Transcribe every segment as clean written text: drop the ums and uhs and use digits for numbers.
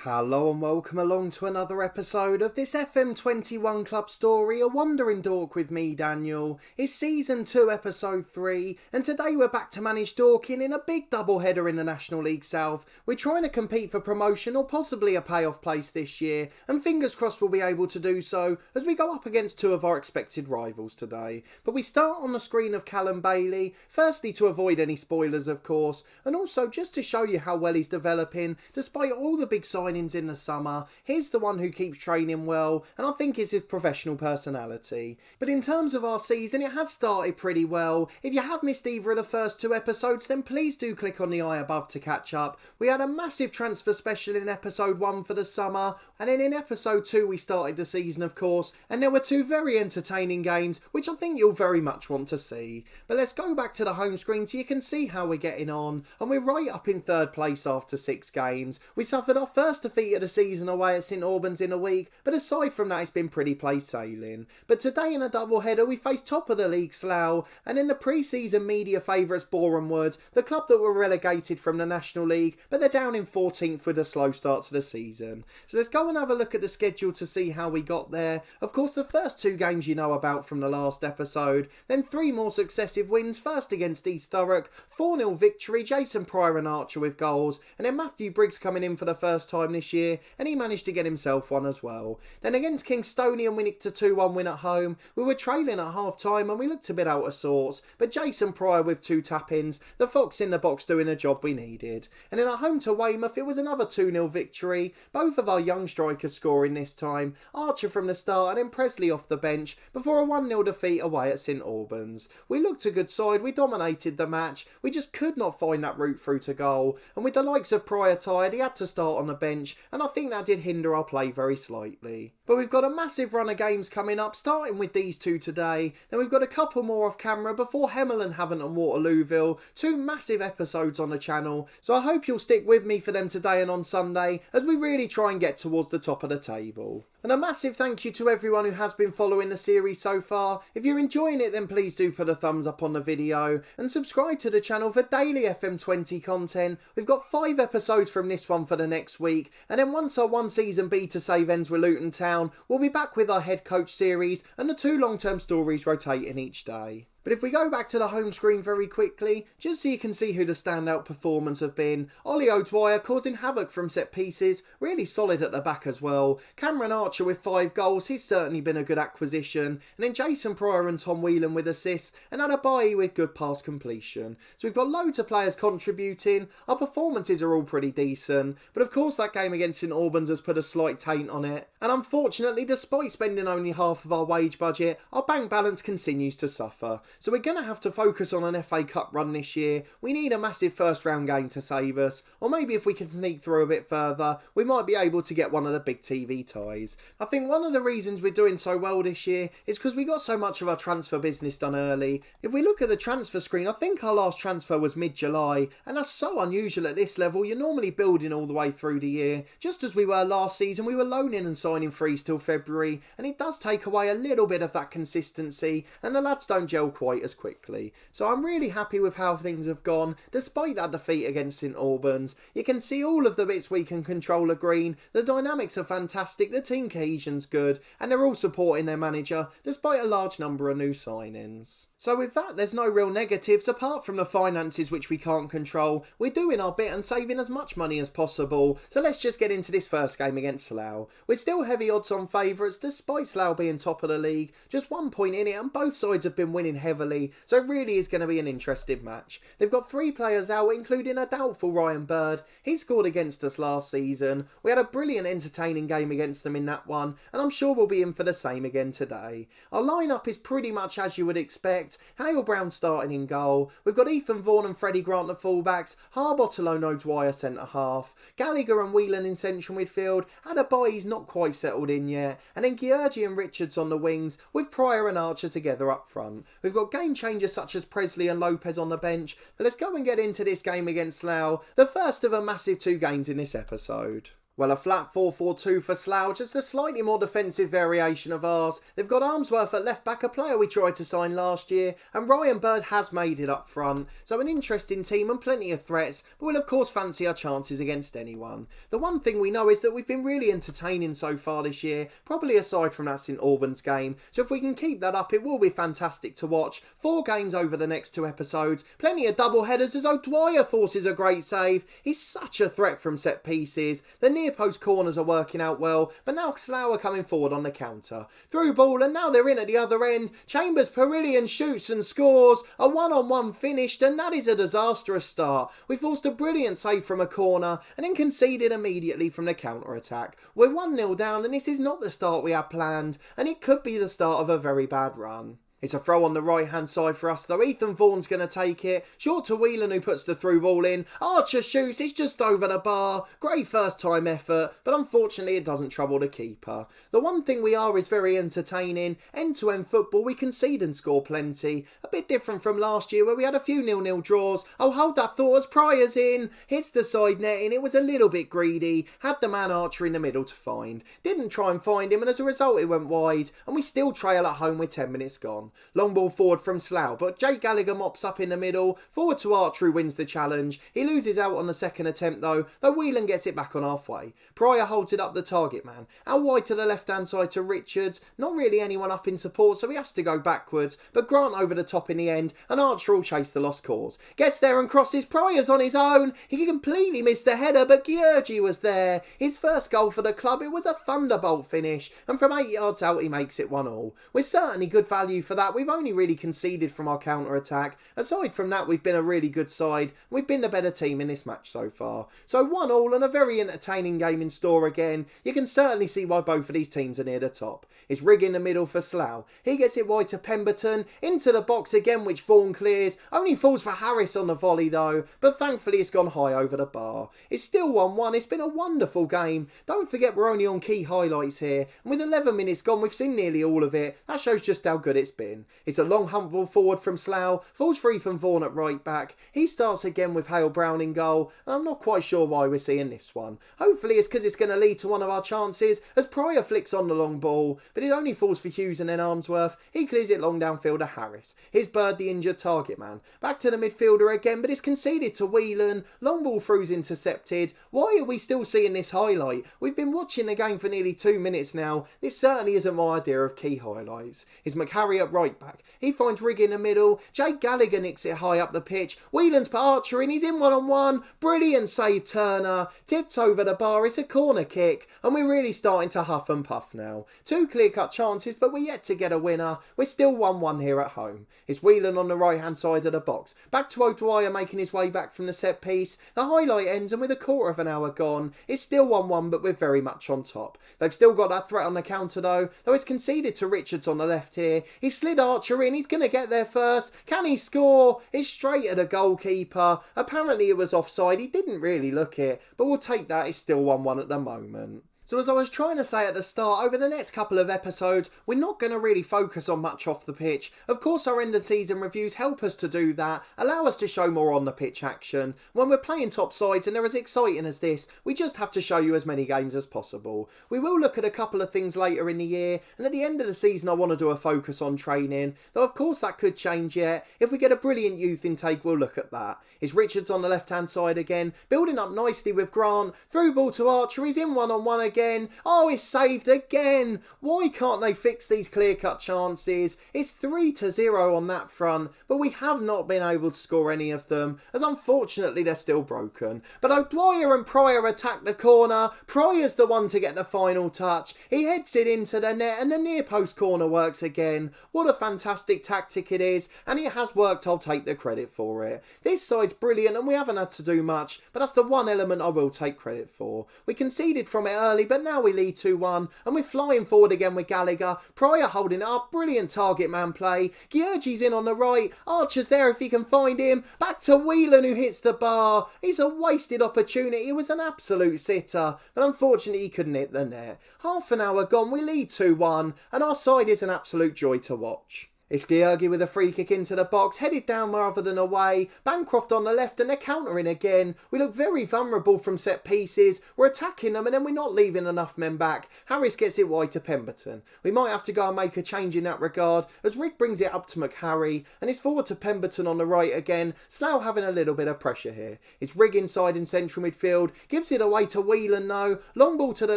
Hello and welcome along to another episode of this FM21 Club story, A Wandering Dork with me, Daniel. It's Season 2, Episode 3, and today we're back to manage Dorking in a big double-header in the National League South. We're trying to compete for promotion or possibly a payoff place this year, and fingers crossed we'll be able to do so as we go up against two of our expected rivals today. But we start on the screen of Callum Bailey, firstly to avoid any spoilers of course, and also just to show you how well he's developing despite all the big signings in the summer. He's the one who keeps training well, and I think is his professional personality. But in terms of our season, it has started pretty well. If you have missed either of the first two episodes, then please do click on the eye above to catch up. We had a massive transfer special in episode 1 for the summer, and then in episode 2 we started the season of course, and there were two very entertaining games which I think you'll very much want to see. But let's go back to the home screen so you can see how we're getting on, and we're right up in third place after 6 games. We suffered our first defeat of the season away at St Albans in a week, but aside from that it's been pretty plain sailing. But today in a double header we face top of the league Slough, and in the pre-season media favourites Boreham Wood, the club that were relegated from the National League, but they're down in 14th with a slow start to the season. So let's go and have a look at the schedule to see how we got there. Of course the first 2 games you know about from the last episode, then 3 more successive wins, first against East Thurrock, 4-0 victory, Jason Pryor and Archer with goals, and then Matthew Briggs coming in for the first time this year, and he managed to get himself one as well. Then against Kingstonian we nicked a 2-1 win at home. We were trailing at half time and we looked a bit out of sorts, but Jason Pryor with 2 tap-ins, the fox in the box doing the job we needed. And then at home to Weymouth it was another 2-0 victory, both of our young strikers scoring this time, Archer from the start and then Presley off the bench, before a 1-0 defeat away at St Albans. We looked a good side, we dominated the match, we just could not find that route through to goal, and with the likes of Pryor tired he had to start on the bench, and I think that did hinder our play very slightly. But we've got a massive run of games coming up, starting with these 2 today, then we've got a couple more off camera before Hemel and Havant and Waterlooville, 2 massive episodes on the channel, so I hope you'll stick with me for them today and on Sunday as we really try and get towards the top of the table. And a massive thank you to everyone who has been following the series so far. If you're enjoying it then please do put a thumbs up on the video and subscribe to the channel for daily FM20 content. We've got 5 episodes from this one for the next week, and then once our 1 season B to save ends with Luton Town, we'll be back with our head coach series and the 2 long-term stories rotating each day. But if we go back to the home screen very quickly, just so you can see who the standout performers have been. Ollie O'Dwyer causing havoc from set pieces, really solid at the back as well. Cameron Archer with 5 goals, he's certainly been a good acquisition. And then Jason Pryor and Tom Whelan with assists, and Adebayi with good pass completion. So we've got loads of players contributing, our performances are all pretty decent. But of course that game against St Albans has put a slight taint on it. And unfortunately, despite spending only half of our wage budget, our bank balance continues to suffer. So we're going to have to focus on an FA Cup run this year. We need a massive first round game to save us, or maybe if we can sneak through a bit further, we might be able to get one of the big TV ties. I think one of the reasons we're doing so well this year is because we got so much of our transfer business done early. If we look at the transfer screen, I think our last transfer was mid-July, and that's so unusual at this level. You're normally building all the way through the year. Just as we were last season, we were loaning and signing frees till February, and it does take away a little bit of that consistency, and the lads don't gel quite as quickly. So I'm really happy with how things have gone despite that defeat against St Albans. You can see all of the bits we can control are green, the dynamics are fantastic, the team cohesion's good, and they're all supporting their manager despite a large number of new signings. So with that, there's no real negatives apart from the finances which we can't control. We're doing our bit and saving as much money as possible. So let's just get into this first game against Slough. We're still heavy odds on favourites despite Slough being top of the league. Just 1 point in it and both sides have been winning heavily. So it really is going to be an interesting match. They've got 3 players out, including a doubtful Ryan Bird. He scored against us last season. We had a brilliant entertaining game against them in that one, and I'm sure we'll be in for the same again today. Our lineup is pretty much as you would expect. Hale Brown starting in goal. We've got Ethan Vaughan and Freddie Grant at fullbacks. Harbottle and O'Dwyer centre half. Gallagher and Whelan in central midfield. Adebayi's not quite settled in yet. And then Georgie and Richards on the wings, with Pryor and Archer together up front. We've got game changers such as Presley and Lopez on the bench. But let's go and get into this game against Slough, the first of a massive 2 games in this episode. Well, a flat 4-4-2 for Slough, just a slightly more defensive variation of ours. They've got Armsworth at left back, a player we tried to sign last year, and Ryan Bird has made it up front. So an interesting team and plenty of threats, but we'll of course fancy our chances against anyone. The one thing we know is that we've been really entertaining so far this year, probably aside from that St Albans game. So if we can keep that up, it will be fantastic to watch. 4 games over the next 2 episodes, plenty of double headers as O'Dwyer forces a great save. He's such a threat from set pieces. The near post corners are working out well, but now Slough are coming forward on the counter. Through ball, and now they're in at the other end. Chambers Perillion shoots and scores. A 1-on-1 finished, and that is a disastrous start. We forced a brilliant save from a corner, and then conceded immediately from the counter-attack. We're 1-0 down, and this is not the start we had planned, and it could be the start of a very bad run. It's a throw on the right hand side for us though. Ethan Vaughan's going to take it. Short to Whelan, who puts the through ball in. Archer shoots, it's just over the bar. Great first time effort, but unfortunately it doesn't trouble the keeper. The one thing we are is very entertaining. End to end football, we concede and score plenty. A bit different from last year where we had a few 0-0 draws. Oh, hold that thought as Pryor's in. Hits the side netting, it was a little bit greedy. Had the man Archer in the middle to find. Didn't try and find him, and as a result it went wide. And we still trail at home with 10 minutes gone. Long ball forward from Slough, but Jake Gallagher mops up in the middle. Forward to Archer, who wins the challenge. He loses out on the second attempt though Whelan gets it back on halfway. Pryor holds it up the target man. Out wide to the left hand side to Richards. Not really anyone up in support, so he has to go backwards, but Grant over the top in the end, and Archer will chase the lost cause. Gets there and crosses. Pryor's on his own. He completely missed the header, but Georgi was there. His first goal for the club, it was a thunderbolt finish, and from 8 yards out he makes it 1-1. We're certainly good value for that. We've only really conceded from our counter-attack. Aside from that, we've been a really good side. We've been the better team in this match so far. So 1-1 and a very entertaining game in store again. You can certainly see why both of these teams are near the top. It's Rigg in the middle for Slough. He gets it wide to Pemberton. Into the box again, which Vaughan clears. Only falls for Harris on the volley though, but thankfully it's gone high over the bar. It's still 1-1. It's been a wonderful game. Don't forget we're only on key highlights here, and with 11 minutes gone we've seen nearly all of it. That shows just how good it's been. It's a long hump ball forward from Slough. Falls free from Vaughan at right back. He starts again with Hale Brown in goal, and I'm not quite sure why we're seeing this one. Hopefully it's because it's going to lead to one of our chances as Pryor flicks on the long ball, but it only falls for Hughes and then Armsworth. He clears it long downfield to Harris. Here's Bird, the injured target man. Back to the midfielder again, but it's conceded to Whelan. Long ball through's intercepted. Why are we still seeing this highlight? We've been watching the game for nearly 2 minutes now. This certainly isn't my idea of key highlights. It's McHarry at right back. He finds Rigg in the middle. Jake Gallagher nicks it high up the pitch. Whelan's put Archer in. He's in 1-on-1. Brilliant save Turner. Tipped over the bar. It's a corner kick. And we're really starting to huff and puff now. 2 clear-cut chances, but we're yet to get a winner. We're still 1-1 here at home. It's Whelan on the right-hand side of the box. Back to O'Dwyer making his way back from the set piece. The highlight ends, and with a quarter of an hour gone, it's still 1-1, but we're very much on top. They've still got that threat on the counter though it's conceded to Richards on the left here. He slid Archer in. He's going to get there first. Can he score? It's straight at the goalkeeper. Apparently it was offside. He didn't really look it, but we'll take that. It's still 1-1 at the moment. So as I was trying to say at the start, over the next couple of episodes, we're not going to really focus on much off the pitch. Of course, our end of season reviews help us to do that, allow us to show more on the pitch action. When we're playing top sides and they're as exciting as this, we just have to show you as many games as possible. We will look at a couple of things later in the year, and at the end of the season I want to do a focus on training, though of course that could change yet. If we get a brilliant youth intake, we'll look at that. It's Richards on the left hand side again, building up nicely with Grant. Through ball to Archer, he's in 1-on-1 again. Oh, it's saved again. Why can't they fix these clear-cut chances? It's 3-0 on that front, but we have not been able to score any of them, as unfortunately they're still broken. But O'Dwyer and Pryor attack the corner. Pryor's the one to get the final touch. He heads it into the net, and the near post corner works again. What a fantastic tactic it is, and it has worked. I'll take the credit for it. This side's brilliant, and we haven't had to do much, but that's the one element I will take credit for. We conceded from it early, but now we lead 2-1, and we're flying forward again with Gallagher. Pryor holding it up. Brilliant target man play. Georgi's in on the right. Archer's there if he can find him. Back to Whelan, who hits the bar. It's a wasted opportunity. It was an absolute sitter, but unfortunately he couldn't hit the net. Half an hour gone. We lead 2-1, and our side is an absolute joy to watch. It's Georgi with a free kick into the box, headed down rather than away. Bancroft on the left and they're countering again. We look very vulnerable from set pieces. We're attacking them and then we're not leaving enough men back. Harris gets it wide to Pemberton. We might have to go and make a change in that regard as Rick brings it up to McHarry and it's forward to Pemberton on the right again. Slough having a little bit of pressure here. It's Rigg inside in central midfield. Gives it away to Whelan though. Long ball to the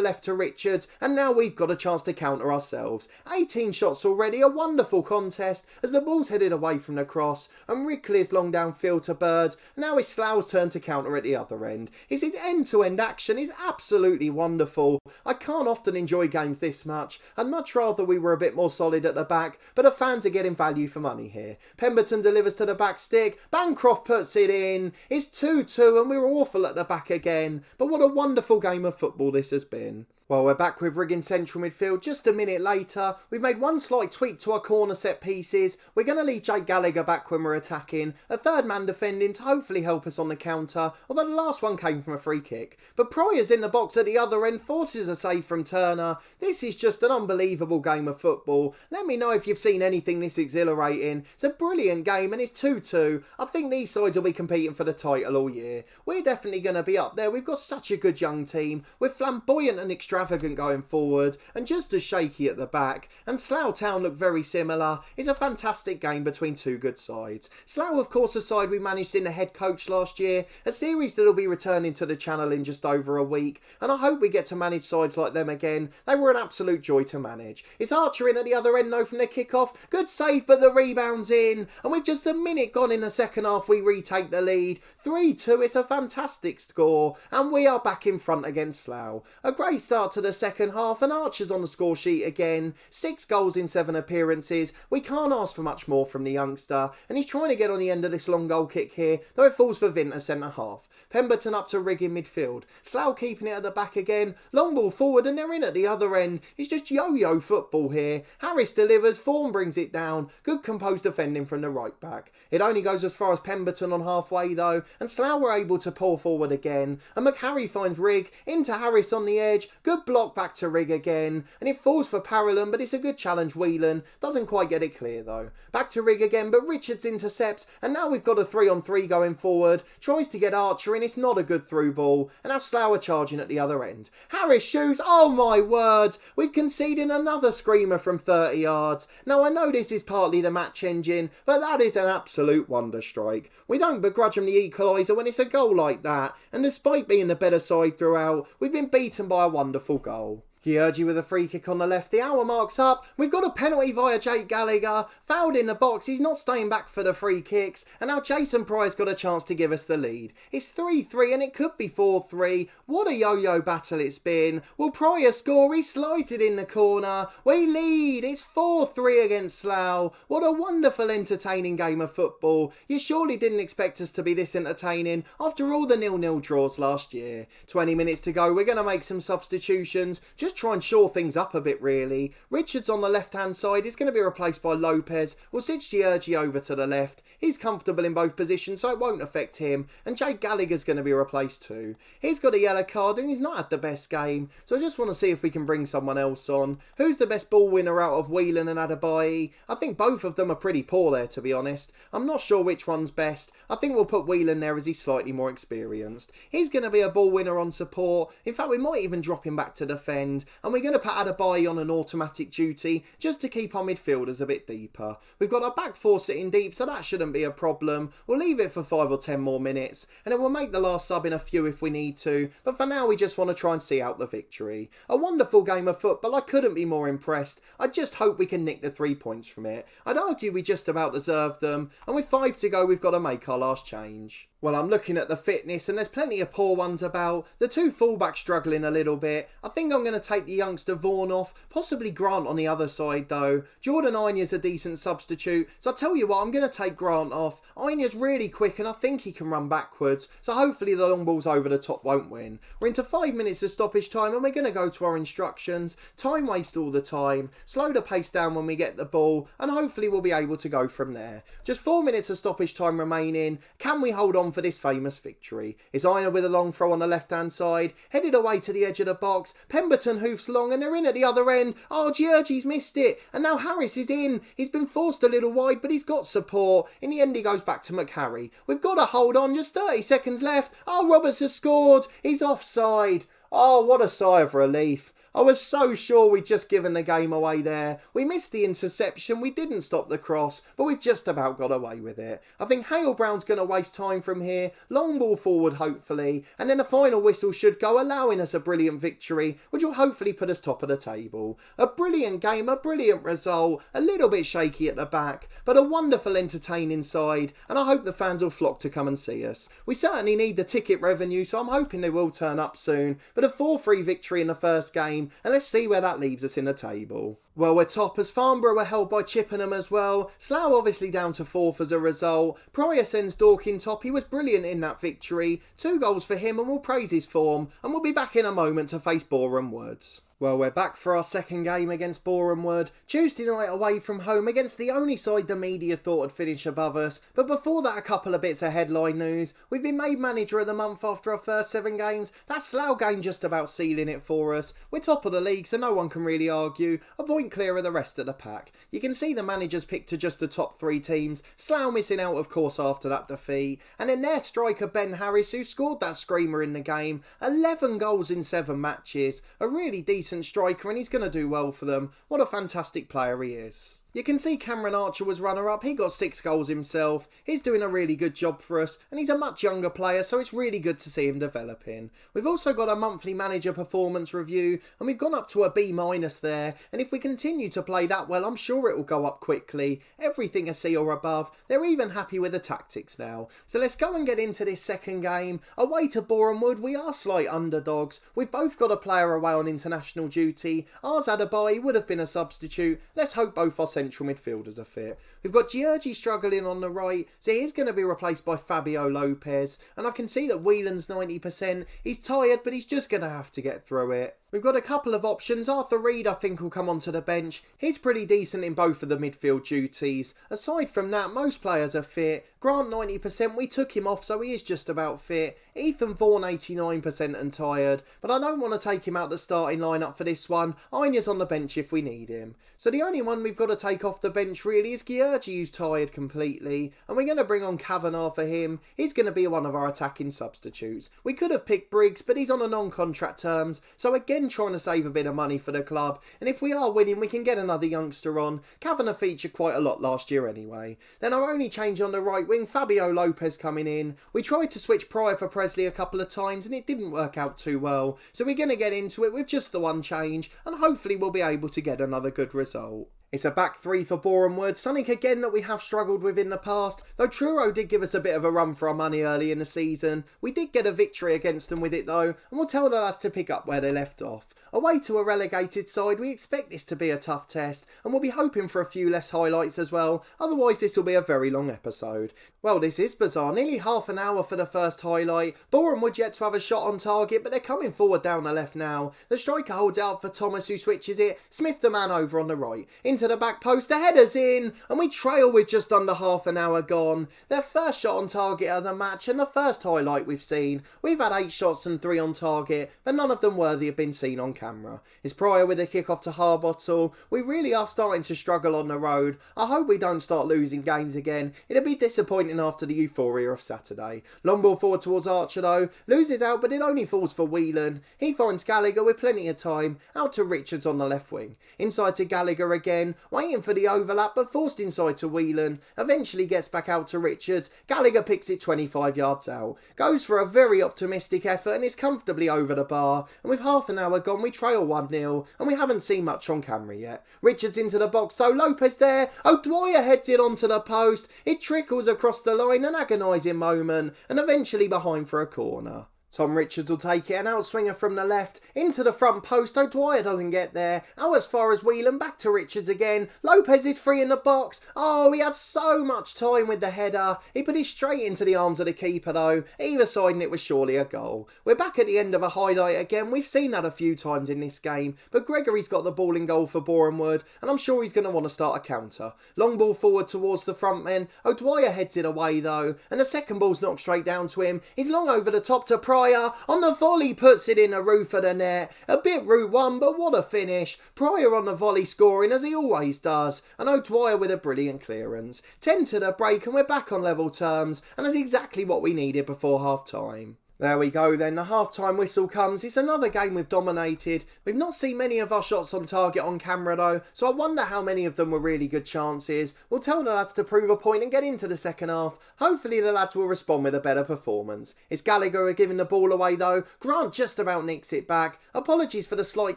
left to Richards and now we've got a chance to counter ourselves. 18 shots already. A wonderful contest as the ball's headed away from the cross and Rick clears long downfield to Bird. Now it's Slough's turn to counter at the other end. His end-to-end action is absolutely wonderful. I can't often enjoy games this much. I'd much rather we were a bit more solid at the back, but the fans are getting value for money here. Pemberton delivers to the back stick. Bancroft puts it in. It's 2-2 and we're awful at the back again. But what a wonderful game of football this has been. Well, we're back with Rigg in central midfield just a minute later. We've made one slight tweak to our corner set pieces. We're going to leave Jake Gallagher back when we're attacking. A third man defending to hopefully help us on the counter, although the last one came from a free kick. But Pryor's in the box at the other end, forces a save from Turner. This is just an unbelievable game of football. Let me know if you've seen anything this exhilarating. It's a brilliant game and it's 2-2. I think these sides will be competing for the title all year. We're definitely going to be up there. We've got such a good young team. We're flamboyant and extravagant going forward and just as shaky at the back, and Slough Town look very similar. It's a fantastic game between two good sides. Slough, of course, a side we managed in the head coach last year, a series that'll be returning to the channel in just over a week, and I hope we get to manage sides like them again. They were an absolute joy to manage. It's Archer in at the other end though from the kick-off. Good save, but the rebound's in, and with just a minute gone in the second half we retake the lead. 3-2, it's a fantastic score, and we are back in front against Slough. A great start to the second half and Archer's on the score sheet again. 6 goals in 7 appearances. We can't ask for much more from the youngster and he's trying to get on the end of this long goal kick here, though it falls for Vinter centre half. Pemberton up to Rigg in midfield. Slough keeping it at the back again. Long ball forward and they're in at the other end. It's just yo-yo football here. Harris delivers. Form brings it down. Good composed defending from the right back. It only goes as far as Pemberton on halfway though, and Slough were able to pull forward again. And McHarry finds Rigg into Harris on the edge. Good block back to Rigg again, and it falls for Parolin, but it's a good challenge. Whelan doesn't quite get it clear though. Back to Rigg again, but Richards intercepts, and now we've got a 3-on-3 going forward. Tries to get Archer in, it's not a good through ball, and now Slough are charging at the other end. Harris shoots, oh my word, we've conceded another screamer from 30 yards. Now I know this is partly the match engine, but that is an absolute wonder strike. We don't begrudge them the equaliser when it's a goal like that, and despite being the better side throughout, we've been beaten by a wonderful goal. Georgi with a free kick on the left. The hour mark's up. We've got a penalty via Jake Gallagher. Fouled in the box. He's not staying back for the free kicks. And now Jason Pryor's got a chance to give us the lead. It's 3-3 and it could be 4-3. What a yo-yo battle it's been. Will Pryor score? He slighted in the corner. We lead. It's 4-3 against Slough. What a wonderful entertaining game of football. You surely didn't expect us to be this entertaining after all the 0-0 draws last year. 20 minutes to go. We're going to make some substitutions. Just try and shore things up a bit really. Richards on the left hand side is going to be replaced by Lopez. We'll switch Georgi over to the left. He's comfortable in both positions so it won't affect him, and Jake Gallagher's going to be replaced too. He's got a yellow card and he's not had the best game, so I just want to see if we can bring someone else on. Who's the best ball winner out of Whelan and Adebayi? I think both of them are pretty poor there, to be honest. I'm not sure which one's best. I think we'll put Whelan there as he's slightly more experienced. He's going to be a ball winner on support. In fact, we might even drop him back to defend. And we're going to put Adebayi on an automatic duty just to keep our midfielders a bit deeper. We've got our back four sitting deep, so that shouldn't be a problem. We'll leave it for 5 or 10 more minutes, and then we'll make the last sub in a few if we need to. But for now, we just want to try and see out the victory. A wonderful game of football. I couldn't be more impressed. I just hope we can nick the 3 points from it. I'd argue we just about deserve them, and with 5 to go, we've got to make our last change. Well, I'm looking at the fitness and there's plenty of poor ones about. The 2 fullbacks struggling a little bit. I think I'm going to take the youngster Vaughan off, possibly Grant on the other side though. Jordan Ainya's a decent substitute, so I tell you what, I'm going to take Grant off. Ainya's really quick and I think he can run backwards, so hopefully the long balls over the top won't win. We're into 5 minutes of stoppage time and we're going to go to our instructions. Time waste all the time. Slow the pace down when we get the ball and hopefully we'll be able to go from there. Just 4 minutes of stoppage time remaining. Can we hold on for this famous victory? Is Aina with a long throw on the left hand side, headed away to the edge of the box. Pemberton hoofs long and they're in at the other end. Oh, Georgie's missed it. And now Harris is in. He's been forced a little wide, but he's got support. In the end, he goes back to McHarry. We've got to hold on. Just 30 seconds left. Oh, Roberts has scored. He's offside. Oh, what a sigh of relief. I was so sure we'd just given the game away there. We missed the interception, we didn't stop the cross, but we've just about got away with it. I think Hale Brown's going to waste time from here, long ball forward hopefully, and then a final whistle should go, allowing us a brilliant victory, which will hopefully put us top of the table. A brilliant game, a brilliant result, a little bit shaky at the back, but a wonderful entertaining side, and I hope the fans will flock to come and see us. We certainly need the ticket revenue, so I'm hoping they will turn up soon, but a 4-3 victory in the first game, and let's see where that leaves us in the table. Well, we're top as Farnborough were held by Chippenham as well. Slough obviously down to 4th as a result. Pryor sends Dorking top. He was brilliant in that victory. 2 goals for him and we'll praise his form. And we'll be back in a moment to face Boreham Wood. Well, we're back for our second game against Boreham Wood. Tuesday night away from home against the only side the media thought would finish above us. But before that, a couple of bits of headline news. We've been made manager of the month after our first 7 games. That Slough game just about sealing it for us. We're top of the league, so no one can really argue. A point clear of the rest of the pack. You can see the managers picked to just the top 3 teams. Slough missing out, of course, after that defeat. And then their striker, Ben Harris, who scored that screamer in the game. 11 goals in 7 matches. A really decent striker, and he's going to do well for them. What a fantastic player he is. You can see Cameron Archer was runner-up. He got 6 goals himself. He's doing a really good job for us, and he's a much younger player, so it's really good to see him developing. We've also got a monthly manager performance review, and we've gone up to a B- there, and if we continue to play that well, I'm sure it will go up quickly. Everything a C or above. They're even happy with the tactics now. So let's go and get into this second game. Away to Boreham Wood, we are slight underdogs. We've both got a player away on international duty. Ours had a bye, would have been a substitute. Let's hope both are central midfielders are fit. We've got Georgie struggling on the right, so he's going to be replaced by Fabio Lopez, and I can see that Whelan's 90%. He's tired, but he's just going to have to get through it. We've got a couple of options. Arthur Reed, I think, will come onto the bench. He's pretty decent in both of the midfield duties. Aside from that, most players are fit. Grant 90%, we took him off, so he is just about fit. Ethan Vaughan 89% and tired, but I don't want to take him out the starting lineup for this one. Ainya's on the bench if we need him. So the only one we've got to take off the bench really is Georgie, who's tired completely, and we're going to bring on Kavanagh for him. He's going to be one of our attacking substitutes. We could have picked Briggs, but he's on a non-contract terms, so again trying to save a bit of money for the club, and if we are winning we can get another youngster on. Kavanagh featured quite a lot last year anyway. Then our only change on the right wing, Fabio Lopez coming in. We tried to switch Pryor for Presley a couple of times and it didn't work out too well, so we're going to get into it with just the one change, and hopefully we'll be able to get another good result. It's a back 3 for Boreham Wood, something again that we have struggled with in the past, though Truro did give us a bit of a run for our money early in the season. We did get a victory against them with it though, and we'll tell the lads to pick up where they left off. Away to a relegated side, we expect this to be a tough test, and we'll be hoping for a few less highlights as well, otherwise this will be a very long episode. Well, this is bizarre, nearly half an hour for the first highlight. Boreham Wood yet to have a shot on target, but they're coming forward down the left now. The striker holds out for Thomas, who switches it. Smith the man over on the right. Into the back post, the header's in, and we trail with just under half an hour gone. Their first shot on target of the match and the first highlight we've seen. We've had 8 shots and 3 on target, but none of them worthy of being seen on camera. It's Pryor with a kick off to Harbottle. We really are starting to struggle on the road. I hope we don't start losing games again. It'd be disappointing after the euphoria of Saturday. Long ball forward towards Archer though. Loses out, but it only falls for Whelan. He finds Gallagher with plenty of time. Out to Richards on the left wing. Inside to Gallagher again. Waiting for the overlap, but forced inside to Whelan. Eventually gets back out to Richards. Gallagher picks it 25 yards out. Goes for a very optimistic effort and is comfortably over the bar. And with half an hour gone, we trail 1-0, and we haven't seen much on camera yet. Richards into the box though. Lopez there. O'Dwyer heads it onto the post. It trickles across the line, an agonising moment, and eventually behind for a corner. Tom Richards will take it, an outswinger from the left, into the front post. O'Dwyer doesn't get there. Out as far as Whelan, back to Richards again. Lopez is free in the box. Oh, he had so much time with the header. He put it straight into the arms of the keeper though. Either side and it was surely a goal. We're back at the end of a highlight again. We've seen that a few times in this game, but Gregory's got the ball in goal for Boreham Wood, and I'm sure he's going to want to start a counter. Long ball forward towards the front men. O'Dwyer heads it away though, and the second ball's knocked straight down to him. He's long over the top to Pryor. Pryor on the volley puts it in the roof of the net. A bit Route 1, but what a finish. Pryor on the volley scoring as he always does, and O'Dwyer with a brilliant clearance. 10 to the break and we're back on level terms, and that's exactly what we needed before half time. There we go then, the half-time whistle comes. It's another game we've dominated. We've not seen many of our shots on target on camera though, so I wonder how many of them were really good chances. We'll tell the lads to prove a point and get into the second half. Hopefully the lads will respond with a better performance. It's Gallagher who giving the ball away though. Grant just about nicks it back. Apologies for the slight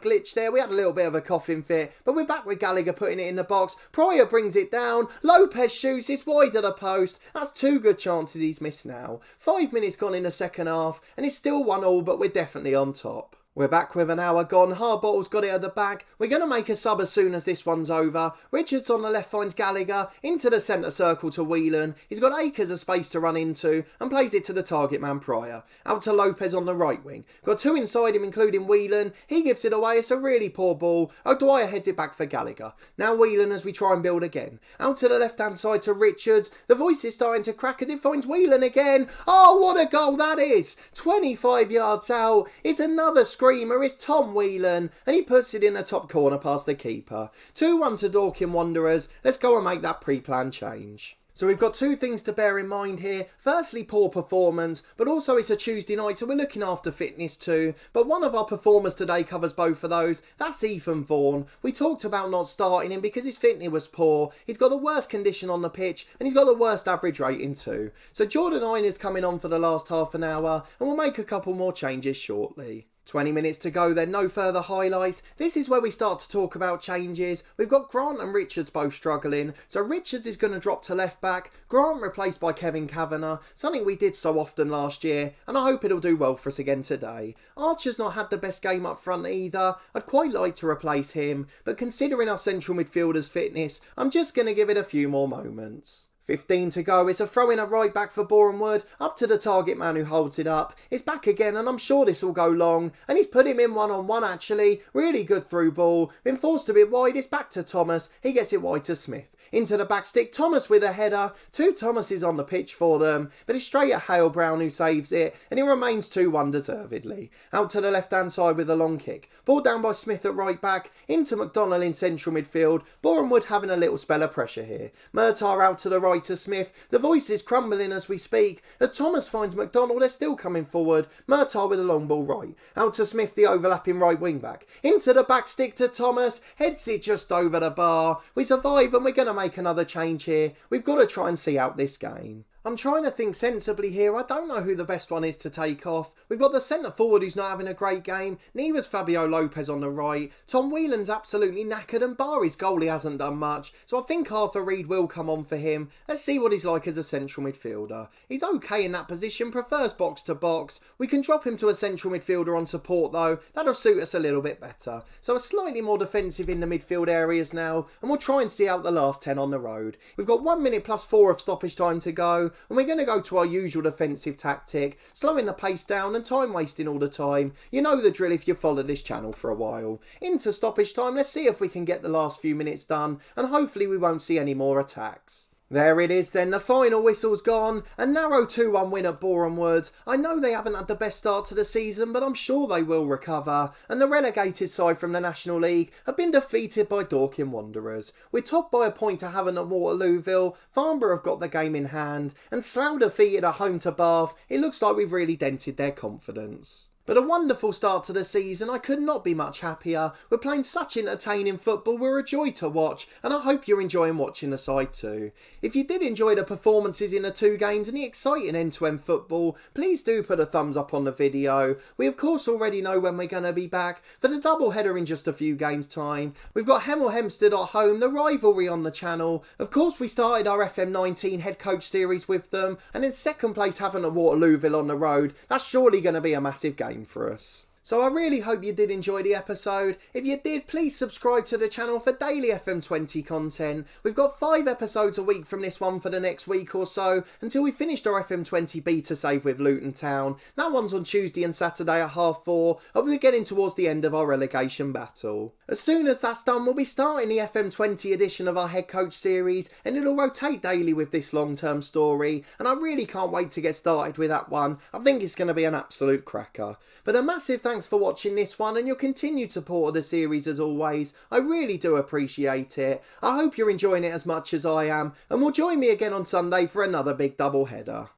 glitch there, we had a little bit of a coughing fit, but we're back with Gallagher putting it in the box. Pryor brings it down. Lopez shoots, it's wide of the post. That's two good chances he's missed now. 5 minutes gone in the second half. And it's still 1-1, but we're definitely on top. We're back with an hour gone. Harbottle's got it at the back. We're going to make a sub as soon as this one's over. Richards on the left finds Gallagher. Into the centre circle to Whelan. He's got acres of space to run into and plays it to the target man Pryor. Out to Lopez on the right wing. Got two inside him including Whelan. He gives it away. It's a really poor ball. O'Dwyer heads it back for Gallagher. Now Whelan as we try and build again. Out to the left hand side to Richards. The voice is starting to crack as it finds Whelan again. Oh, what a goal that is. 25 yards out. It's another screamer is Tom Whelan, and he puts it in the top corner past the keeper. 2-1 to Dorking Wanderers. Let's go and make that pre-planned change. So we've got two things to bear in mind here. Firstly, poor performance, but also it's a Tuesday night, so we're looking after fitness too. But one of our performers today covers both of those. That's Ethan Vaughan. We talked about not starting him because his fitness was poor. He's got the worst condition on the pitch, and he's got the worst average rating too. So Jordan Hine is coming on for the last half an hour, and we'll make a couple more changes shortly. 20 minutes to go then, no further highlights. This is where we start to talk about changes. We've got Grant and Richards both struggling. So Richards is going to drop to left back. Grant replaced by Kevin Kavanagh. Something we did so often last year. And I hope it'll do well for us again today. Archer's not had the best game up front either. I'd quite like to replace him. But considering our central midfielders' fitness, I'm just going to give it a few more moments. 15 to go. It's a throw in a right back for Boreham Wood. Up to the target man who holds it up. It's back again and I'm sure this will go long. And he's put him in 1-on-1 actually. Really good through ball. Been forced a bit wide. It's back to Thomas. He gets it wide to Smith. Into the back stick. Thomas with a header. Two Thomases on the pitch for them. But it's straight at Hale Brown who saves it. And it remains 2-1 deservedly. Out to the left hand side with a long kick. Ball down by Smith at right back. Into McDonnell in central midfield. Boreham Wood having a little spell of pressure here. Murtagh out to the right to Smith. The voice is crumbling as we speak. As Thomas finds McDonnell, they're still coming forward. Murtagh with a long ball right. Out to Smith, the overlapping right wing back. Into the back stick to Thomas. Heads it just over the bar. We survive and we're going to make another change here. We've got to try and see out this game. I'm trying to think sensibly here. I don't know who the best one is to take off. We've got the centre forward who's not having a great game. Neither's Fabio Lopez on the right. Tom Whelan's absolutely knackered and bar his goal he hasn't done much. So I think Arthur Reed will come on for him. Let's see what he's like as a central midfielder. He's okay in that position, prefers box to box. We can drop him to a central midfielder on support though. That'll suit us a little bit better. So a slightly more defensive in the midfield areas now. And we'll try and see out the last 10 on the road. We've got 1 minute plus 4 of stoppage time to go. And we're going to go to our usual defensive tactic, slowing the pace down and time wasting all the time. You know the drill if you follow this channel for a while. Into stoppage time, let's see if we can get the last few minutes done and hopefully we won't see any more attacks. There it is then, the final whistle's gone. A narrow 2-1 win at Boreham Wood. I know they haven't had the best start to the season, but I'm sure they will recover. And the relegated side from the National League have been defeated by Dorking Wanderers. We're topped by a point to Havant at Waterlooville. Farnborough have got the game in hand. And Slough defeated at home to Bath. It looks like we've really dented their confidence. But a wonderful start to the season, I could not be much happier. We're playing such entertaining football, we're a joy to watch, and I hope you're enjoying watching the side too. If you did enjoy the performances in the 2 games and the exciting end-to-end football, please do put a thumbs up on the video. We of course already know when we're going to be back for the double header in just a few games time. We've got Hemel Hempstead at home, the rivalry on the channel. Of course we started our FM19 head coach series with them, and in second place having a Waterlooville on the road. That's surely going to be a massive game for us. So I really hope you did enjoy the episode. If you did, please subscribe to the channel for daily FM20 content. We've got 5 episodes a week from this one for the next week or so, until we finished our FM20 beta save with Luton Town. That one's on Tuesday and Saturday at 4:30, and we're getting towards the end of our relegation battle. As soon as that's done, we'll be starting the FM20 edition of our head coach series, and it'll rotate daily with this long-term story, and I really can't wait to get started with that one. I think it's going to be an absolute cracker. But a massive thanks for watching this one and your continued support of the series as always. I really do appreciate it. I hope you're enjoying it as much as I am, and will join me again on Sunday for another big double header.